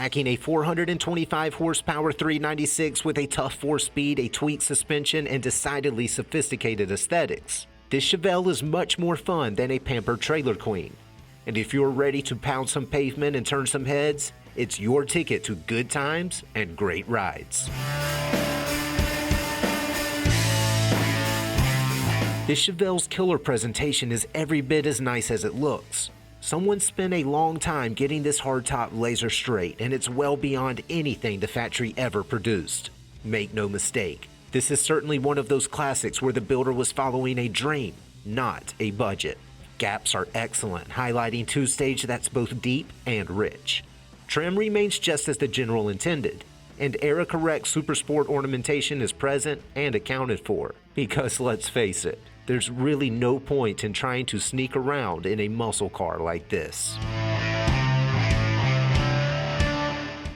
packing a 425 horsepower 396 with a tough 4-speed, a tweaked suspension, and decidedly sophisticated aesthetics. This Chevelle is much more fun than a pampered trailer queen. And if you're ready to pound some pavement and turn some heads, it's your ticket to good times and great rides. This Chevelle's killer presentation is every bit as nice as it looks. Someone spent a long time getting this hardtop laser straight, and it's well beyond anything the factory ever produced. Make no mistake, this is certainly one of those classics where the builder was following a dream, not a budget. Gaps are excellent, highlighting two-stage that's both deep and rich. Trim remains just as the general intended, and era-correct Supersport ornamentation is present and accounted for. Because let's face it, there's really no point in trying to sneak around in a muscle car like this.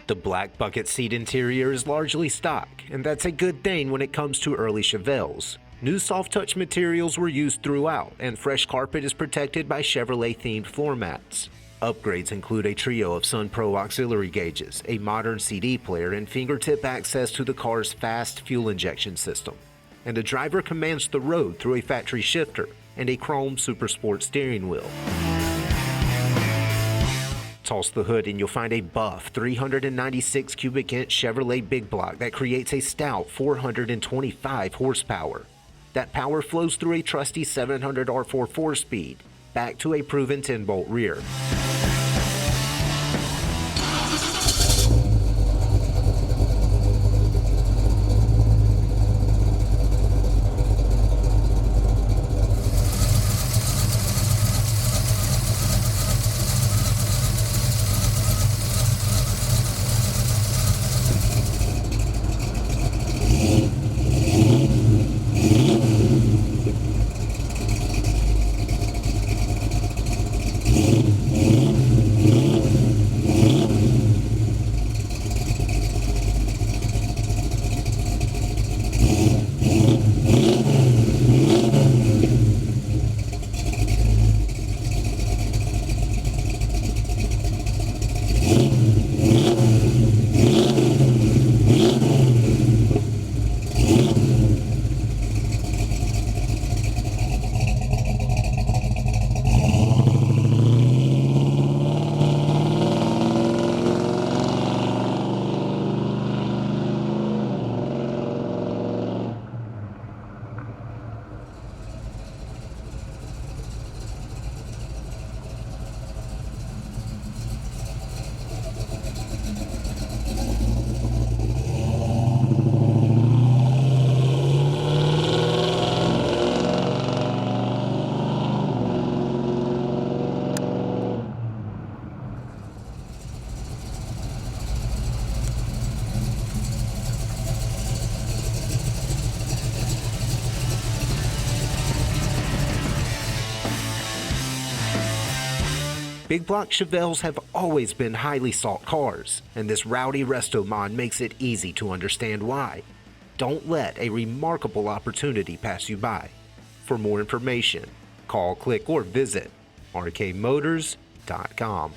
The black bucket seat interior is largely stock, and that's a good thing when it comes to early Chevelles. New soft touch materials were used throughout, and fresh carpet is protected by Chevrolet-themed floor mats. Upgrades include a trio of Sun Pro auxiliary gauges, a modern CD player, and fingertip access to the car's fast fuel injection system. And the driver commands the road through a factory shifter and a chrome Supersport steering wheel. Toss the hood and you'll find a buff 396 cubic inch Chevrolet big block that creates a stout 425 horsepower. That power flows through a trusty 700 R4 4-speed, back to a proven 10-bolt rear. Big block Chevelles have always been highly sought cars, and this rowdy Restomod makes it easy to understand why. Don't let a remarkable opportunity pass you by. For more information, call, click, or visit rkmotors.com.